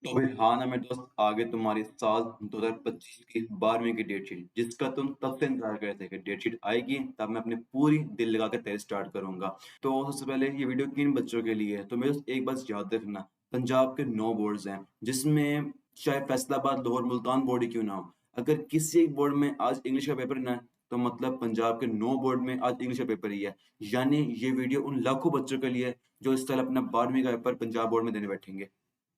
तो फिर हाँ ना मेरे दोस्त, आगे तुम्हारी साल 2025 की 12वीं की डेट शीट, जिसका तुम तब से इंतज़ार कर रहे थे कि डेट शीट आएगी, तब मैं अपनी पूरी दिल लगा के तैयारी स्टार्ट करूँगा। तो सबसे पहले ये वीडियो किन बच्चों के लिए है? तो मेरे दोस्त एक बात याद रखना, पंजाब के 9 बोर्ड्स हैं, जिसमें चाहे फैसलाबाद, लाहौर, मुल्तान बोर्ड ही क्यों ना हो, अगर किसी एक बोर्ड में आज इंग्लिश का पेपर ना है, तो मतलब पंजाब के 9 बोर्ड में आज इंग्लिश का पेपर ही है। यानी ये वीडियो उन लाखों बच्चों के लिए है, जो इस साल अपना 12वीं का पेपर पंजाब बोर्ड में देने बैठेंगे।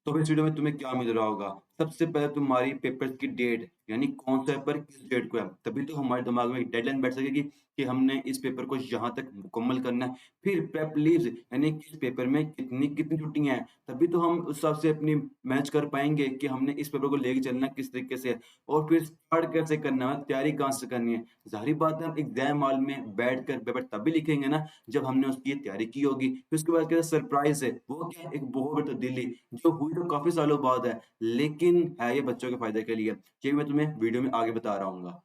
तो फिर इस वीडियो में तुम्हें क्या मिल रहा होगा? सबसे पहले तुम्हारी पेपर्स की डेट, यानी कौन-सा पेपर किस डेट को है। तभी तो हमारे दिमाग में एक डेडलाइन बैठ सकेगी कि हमने इस पेपर को यहाँ तक मुकम्मल करना है। फिर प्रेप लीव्स, यानी किस पेपर में कितनी कितनी छुट्टियाँ हैं, तभी तो हम उस हिसाब से अपनी मैनेज कर पाएँगे कि हमने इस पेपर को लेके चलना है किस तरीके से है और फिर स्टार्ट कैसे करना है, तैयारी कहाँ से करनी है। ज़ाहिर-सी बात है, हम एग्ज़ाम हॉल में बैठकर पेपर तभी लिखेंगे ना, जब हमने उसकी तैयारी की होगी। फिर उसके बाद क्या सरप्राइज़ है, वो क्या है, एक बहुत बड़ी तब्दीली जो हुई तो काफ़ी सालों बाद है, लेकिन है ये बच्चों के फ़ायदे के लिए। ये मैं तुम्हें वीडियो में आगे बता रहा हूँगा।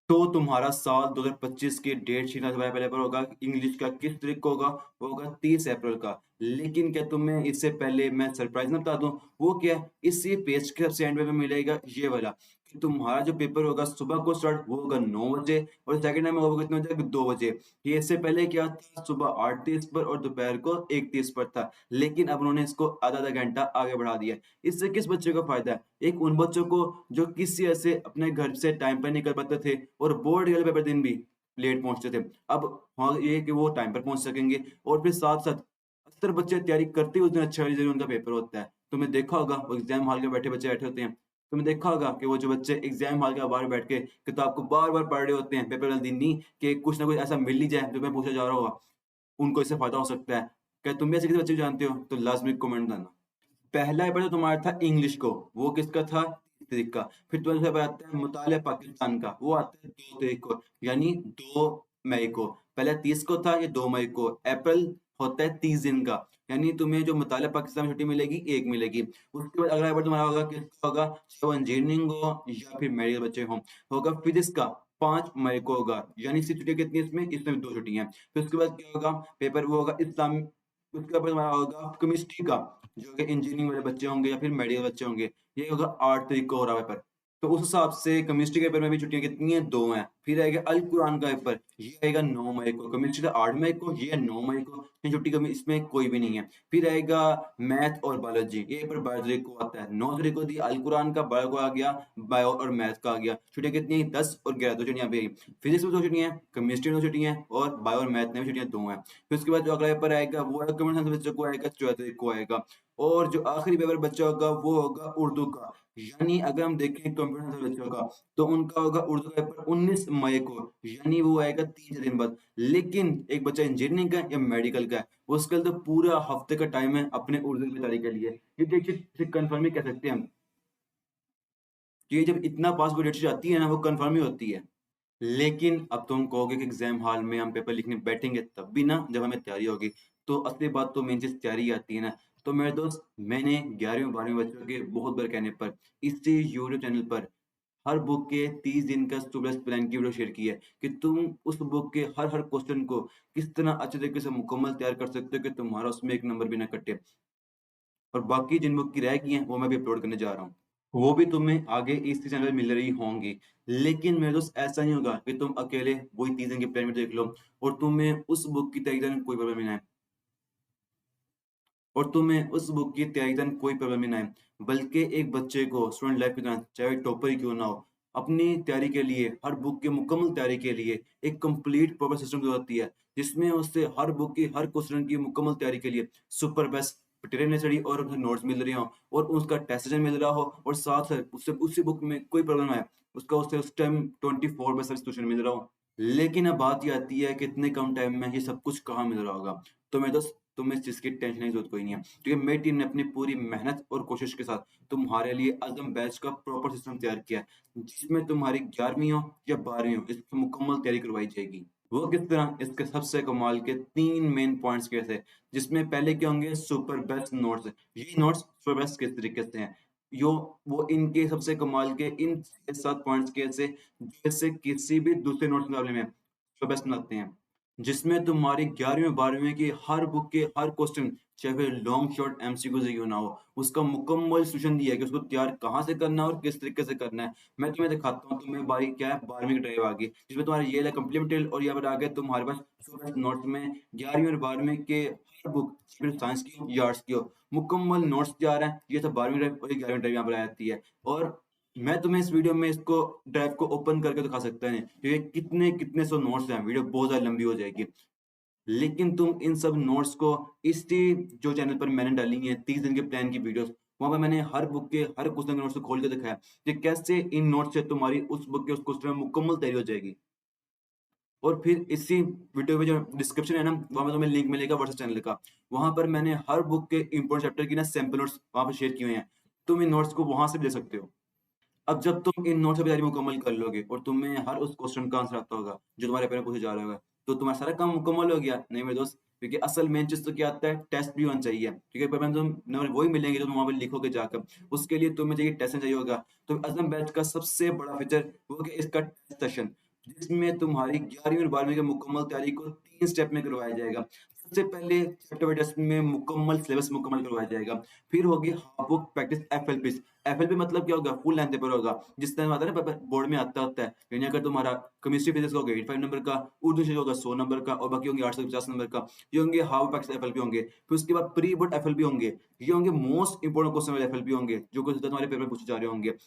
तो तुम्हारा साल 2025 की डेट शीट सबसे पहले पर होगा, इंग्लिश का किस तारीख को होगा? वो होगा 30 अप्रैल का। लेकिन क्या तुम्हें इससे पहले मैं सरप्राइज़ ना बता दूँ? वो क्या है? इसी पेज के सबसे एंड में मिलेगा ये वाला, कि तुम्हारा जो पेपर होगा सुबह को स्टार्ट वो होगा 9 बजे और सेकंड टाइम होगा कितने बजे? 2 बजे। ये इससे पहले क्या था? सुबह 8:30 पर और दोपहर को 1:30 पर था। लेकिन अब उन्होंने इसको आधा-आधा घंटा आगे बढ़ा दिया है। इससे किस बच्चे को फ़ायदा है? एक उन बच्चों को जो किसी वजह से अपने घर से टाइम पर निकल पाते थे और बोर्ड वाले पेपर दिन भी लेट पहुँचते थे। अब हाँ, ये है कि वो टाइम पर पहुँच सकेंगे और फिर साथ-साथ अक्सर बच्चे तैयारी करते ही उस दिन अच्छा रिज़ल्ट उनका पेपर होता है। तुमने देखा होगा वो एग्ज़ाम हॉल के बैठे बच्चे बैठे होते हैं। तुमने देखा होगा कि वो जो बच्चे एग्ज़ाम हॉल के बाहर बैठ के किताब को बार-बार पढ़ रहे होते हैं पेपर वाले दिन नहीं, कि कुछ ना कुछ ऐसा मिल ही जाए जो मैं पूछा जा रहा होगा, उनको इससे फ़ायदा हो सकता है। क्या तुम भी ऐसे किसी बच्चे को जानते हो? तो लाज़मी कमेंट करना। पहला पेपर तो तुम्हारा था इंग्लिश को, वो किसका था? 30 तारीख का। फिर तुम्हारे पेपर आता है मुताले पाकिस्तान का, वो आता है 2 तारीख को, यानी 2 मई को। पहले 30 को था, ये 2 मई को। अप्रैल होता है 30 दिन का, यानी तुम्हें जो मुताले पाकिस्तान में छुट्टी मिलेगी, 1 मिलेगी। उसके बाद अगला पेपर तुम्हारा होगा, किसका होगा? चाहे वो इंजीनियरिंग हो या फिर मेडिकल बच्चे हों, होगा फिज़िक्स का, 5 मई को होगा, यानी इसकी छुट्टियाँ कितनी है इसमें? इसमें भी 2 छुट्टियाँ हैं। फिर उसके बाद क्या होगा? पेपर वो होगा इस्लाम, उसके बाद तुम्हारा होगा केमिस्ट्री का, जो कि इंजीनियरिंग वाले बच्चे होंगे या फिर मेडिकल बच्चे होंगे, ये होगा 8 तारीख को हो रहा है पेपर। तो उस हिसाब से केमिस्ट्री के पेपर में भी छुट्टियाँ कितनी हैं? 2 हैं। फिर आएगा अल कुरान का पेपर, ये आएगा 9 मई को, केमिस्ट्री का 8 मई को, ये है 9 मई को, ये छुट्टी कभी इसमें कोई भी नहीं है। फिर आएगा मैथ और बायोलॉजी, ये पेपर 12 तारीख को आता है। 9 तारीख को दिया अल कुरान का, 12 को आ गया बायो और मैथ का आ गया। छुट्टियाँ कितनी हैं? 10 और 11, 2 छुट्टियाँ अभी आई। फिजिक्स में 2 छुट्टियाँ हैं, केमिस्ट्री में 2 छुट्टियाँ हैं और बायो और मैथ में भी छुट्टियाँ 2 हैं। फिर उसके बाद जो अगला पेपर आएगा वो है कंप्यूटर साइंस बच्चों को आएगा, 14 तारीख को आएगा। और जो आखिरी पेपर बचा होगा वो होगा उर्दू का। यानी अगर हम देखें कंप्यूटर साइंस बच्चों का, तो उनका होगा उर्दू का पेपर 19 मई को, यानी वो आएगा 3 दिन बाद। लेकिन एक बच्चा इंजीनियरिंग का है या मेडिकल का है, उसके लिए तो पूरा हफ्ते का टाइम है अपने उर्दू की तैयारी के लिए। ये देखिए कंफर्म ही कह सकते हैं हम, कि ये जब इतना पास कोई डेट शीट आती है ना, वो कंफर्म ही होती है। लेकिन अब तुम कहोगे कि एग्ज़ाम हॉल में हम पेपर लिखने बैठेंगे तब भी ना, जब हमें तैयारी होगी। तो असली बात तो मेन चीज़ तैयारी आती है ना। तो मेरे दोस्त, मैंने 11वीं-12वीं बच्चों के बहुत बार कहने पर इसी यूट्यूब चैनल पर हर बुक के 30 दिन का स्टूडेंट्स प्लान की वीडियो शेयर की है, कि तुम उस बुक के हर-हर क्वेश्चन को किस तरह अच्छे तरीके से मुकम्मल तैयार कर सकते हो कि तुम्हारा उसमें 1 नंबर भी ना कटे। और बाकी जिन बुक की रह गई हैं, वो मैं भी अपलोड करने जा रहा हूँ। वो भी तुम्हें आगे इसी चैनल पे मिल रही होंगी। लेकिन मेरे दोस्त, ऐसा नहीं होगा कि तुम अकेले वही 30 दिन की प्लान देख लो और तुम्हें उस बुक की तैयारी करने में कोई प्रॉब्लम नहीं आए और तुम्हें उस बुक की तैयारी करने में कोई प्रॉब्लम नहीं आए। बल्कि एक बच्चे को स्टूडेंट लाइफ के दौरान, चाहे टॉपर ही क्यों ना हो, अपनी तैयारी के लिए, हर बुक की मुकम्मल तैयारी के लिए एक कंप्लीट प्रॉपर सिस्टम की ज़रूरत होती है, जिसमें उसे हर बुक की, हर क्वेश्चन की मुकम्मल तैयारी के लिए सुपर बेस्ट मटेरियल स्टडी और उन्हें नोट्स मिल रहे हों और उसका टेस्ट सीजन मिल रहा हो और साथ-साथ उससे उसी बुक में कोई प्रॉब्लम आए, उसका उसे उस टाइम 24/7 सॉल्यूशन मिल रहा हो। लेकिन अब बात ये आती है कि इतने कम टाइम में ये सब कुछ कहाँ मिल रहा होगा? तो मेरे दोस्त, तुम्हें इस चीज़ की टेंशन की ज़रूरत कोई नहीं है, क्योंकि मेरी टीम ने अपनी पूरी मेहनत और कोशिश के साथ तुम्हारे लिए अज़म बैच का प्रॉपर सिस्टम तैयार किया है, जिसमें तुम्हारी 11वीं हो या 12वीं हो, इसकी मुकम्मल तैयारी करवाई जाएगी। वो किस तरह? इसके सबसे कमाल के 3 मेन पॉइंट्स कैसे, जिसमें पहले क्या होंगे? Super best notes. ये नोट्स सुपर बेस्ट किस तरीके से हैं? यो वो इनके सबसे कमाल के इन 6-7 पॉइंट्स कैसे, जैसे किसी भी दूसरे नोट्स के मुकाबले में सुपर बेस्ट बनाते हैं। जिसमें तुम्हारी 11वीं और 12वीं की हर बुक के हर क्वेश्चन, चाहे फिर लॉन्ग शॉर्ट एमसीक्यू से क्यों ना हो, उसका मुकम्मल सॉल्यूशन दिया है कि उसको तैयार कहाँ से करना है और किस तरीके से करना है। मैं तुम्हें दिखाता हूँ, तुम्हें भाई क्या है 12वीं की ड्राइव आ गई, जिसमें तुम्हारा ये रहा कंप्लीट मटेरियल और यहाँ पर आ गया तुम्हारे पास सुपर नोट्स में 11वीं और 12वीं के हर बुक, फिर साइंस की हो या आर्ट्स की हो, मुकम्मल नोट्स तैयार हैं। ये सब 12वीं ड्राइव और ये 11वीं ड्राइव यहाँ पर आ जाती है। और मैं तुम्हें इस वीडियो में इसको ड्राइव को ओपन करके दिखा सकता है, क्योंकि कितने सौ नोट्स हैं, वीडियो बहुत ज़्यादा लंबी हो जाएगी। लेकिन तुम इन सब नोट्स को इसी जो चैनल पर मैंने डाली है 30 दिन के प्लान की वीडियोस, वहां पर मैंने हर बुक के हर क्वेश्चन के नोट्स को खोल के दिखाया कि कैसे इन नोट्स से तुम्हारी उस बुक के उस क्वेश्चन में मुकम्मल तैयारी हो जाएगी। और फिर इसी वीडियो में जो डिस्क्रिप्शन है ना, वहां में तुम्हें लिंक मिलेगा व्हाट्सएप चैनल का। वहां पर मैंने हर बुक के इंपोर्टेंट चैप्टर की ना सैंपल नोट्स वहां पर शेयर किए हुए हैं। तुम इन नोट्स को वहां से भी ले सकते हो। अब जब तुम इन नोट्स की तैयारी मुकम्मल कर लोगे और तुम्हें हर उस क्वेश्चन का आंसर आता होगा जो तुम्हारे पेपर में पूछा जा रहा होगा, तो तुम्हारा सारा काम मुकम्मल हो गया। नहीं मेरे दोस्त, क्योंकि असल मेन चीज़ तो क्या आता है, टेस्ट भी होना चाहिए। क्योंकि पेपर में तुम नंबर वही मिलेंगे जो तुम वहाँ पे लिखोगे जाकर। उसके लिए तुम्हें चाहिए टेस्ट चाहिए होगा। तो अज़म बैच का सबसे बड़ा फीचर वो है कि इसका टेस्ट सेशन, जिसमें तुम्हारी 11वीं और 12वीं की मुकम्मल तैयारी को 3 स्टेप में करवाया जाएगा। सबसे पहले चैप्टर वाइज़ टेस्ट में मुकम्मल सिलेबस मुकम्मल करवाया जाएगा। फिर होगी half book practice FLP. FLP मतलब क्या होगा? फुल लेंथ पेपर होगा। जिस टाइम आता है ना पेपर बोर्ड में आता होता है। यानी अगर तुम्हारा केमिस्ट्री फिजिक्स का होगा 85 नंबर का, उर्दू विषय होगा 100 नंबर का और बाकी होंगे 850 नंबर का। ये होंगे हाफ प्रैक्टिस एफएलपी होंगे। फिर उसके बाद प्री बोर्ड एफएलपी होंगे। ये होंगे मोस्ट इंपोर्टेंट क्वेश्चन वाले एफएलपी होंगे, जो क्वेश्चन तुम्हारे पेपर में पूछे जा रहे होंगे।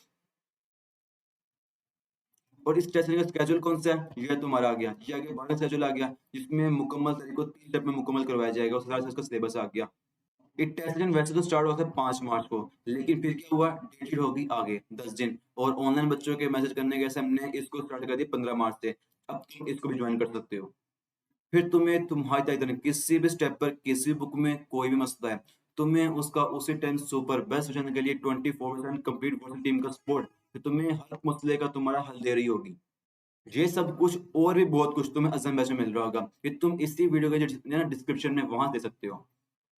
और इस टेस्ट सीरीज का स्केड्यूल कौन-सा है? ये तुम्हारा आ गया। ये आ गया 12 शेड्यूल आ गया, जिसमें मुकम्मल तरीके को 3 स्टेप में मुकम्मल करवाया जाएगा और साथ ही इसका सिलेबस आ गया। ये टेस्ट सीजन वैसे तो स्टार्ट हुआ था 5 मार्च को, लेकिन फिर क्या हुआ, डेट होगी आगे 10 दिन, और ऑनलाइन बच्चों के मैसेज करने के से हमने इसको स्टार्ट कर दिया 15 मार्च से। अब तुम इसको भी ज्वाइन कर सकते हो। फिर तुम्हें तुम्हारी तैयारी किसी भी स्टेप पर, किसी भी बुक में कोई भी मसला है, तुम्हें उसका उसी टाइम सुपर बेस्ट सॉल्यूशन के लिए 24/7 कंप्लीट व्हाट्सएप टीम का सपोर्ट, कि तुम्हें हर मसले का तुम्हारा हल दे रही होगी। ये सब कुछ और भी बहुत कुछ तुम्हें अज़म बैच में मिल रहा होगा, कि तुम इसी वीडियो के जो ना डिस्क्रिप्शन में वहाँ दे सकते हो।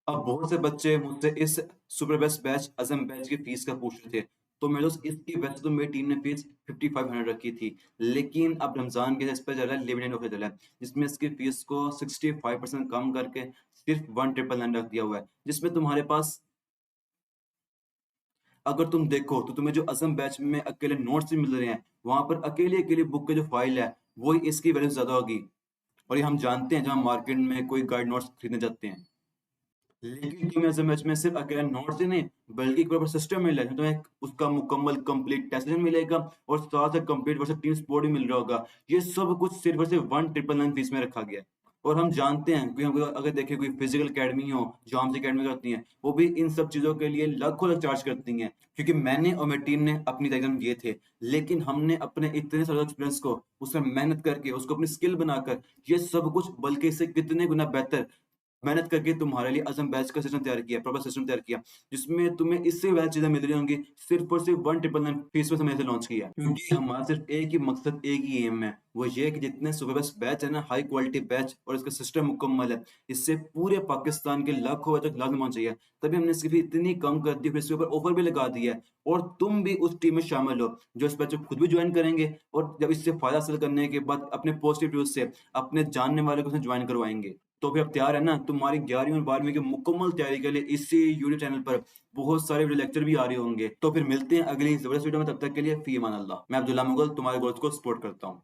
अब बहुत से बच्चे मुझसे इस सुपर बेस्ट बैच अज़म बैच की फीस का पूछ रहे थे। तो मेरे दोस्त, इसकी वैसे तो मेरी टीम ने फीस 5500 रखी थी। लेकिन अब रमज़ान के इस पे चल रहा है लिमिटेड ऑफर चल रहा है, जिसमें इसकी फीस को 65% कम करके सिर्फ 1999 रख दिया हुआ है। जिसमें तुम्हारे पास, अगर तुम देखो तो तुम्हें जो अज़म बैच में अकेले नोट्स भी मिल रहे हैं, वहाँ पर अकेली-अकेली बुक की जो फाइल है, वही इसकी वैल्यू ज़्यादा होगी। और ये हम जानते हैं, जब हम मार्केट में कोई गाइड नोट्स खरीदने जाते हैं। लेकिन तुम्हें ऐसे मैच में सिर्फ अकेला नोट्स ही नहीं, बल्कि एक प्रॉपर सिस्टम मिल रहा है, तुम्हें उसका मुकम्मल कंप्लीट टेस्ट मिलेगा और साथ साथ कंप्लीट वर्सेस टीम सपोर्ट भी मिल रहा होगा। ये सब कुछ सिर्फ और सिर्फ 1999 फीस में रखा गया है। और हम जानते हैं कि हम अगर देखें कोई फिजिकल अकेडमी हो, जो आर्म्स अकेडमी करती हैं, वो भी इन सब चीज़ों के लिए लाखों लाख चार्ज करती हैं। क्योंकि मैंने और मेरी टीम ने अपनी एग्ज़ाम दिए थे, लेकिन हमने अपने इतने सारे एक्सपीरियंस को, उसमें मेहनत करके, उसको अपनी स्किल बनाकर, ये सब कुछ बल्कि इससे कितने गुना बेहतर मेहनत करके तुम्हारे लिए अज़म बैच का सिस्टम तैयार किया, प्रॉपर सिस्टम तैयार किया, जिसमें तुम्हें इससे ज़्यादा चीज़ें मिल रही होंगी, सिर्फ़ और सिर्फ़ 1999 फीस में हमने इसे लॉन्च किया है। क्योंकि हमारा सिर्फ़ एक ही मकसद, एक ही एम है, वो ये है कि जितने सुपर बेस्ट बैच है ना, हाई क्वालिटी बैच और इसका सिस्टम मुकम्मल है, इससे पूरे पाकिस्तान के लाखों बच्चों को लाभ होना चाहिए। तभी हमने इसकी फीस इतनी कम कर दी, फिर इसके ऊपर ऑफ़र भी लगा दिया है, और तुम भी उस टीम में शामिल हो, जो इस बैच को खुद भी जॉइन करेंगे और जब इससे फ़ायदा हासिल करने के बाद अपने पॉज़िटिव व्यूज़ से अपने जानने वालों को उसमें जॉइन करवाएँगे। तो फिर अब तैयार है ना, तुम्हारी 11वीं और 12वीं की मुकम्मल तैयारी के लिए इसी यूट्यूब चैनल पर बहुत सारे वीडियो लेक्चर भी आ रहे होंगे। तो फिर मिलते हैं अगली ज़बरदस्त वीडियो में, तब तक के लिए फ़ी अमान अल्लाह। मैं अब्दुल्ला मुगल तुम्हारे गोल्स को सपोर्ट करता हूँ।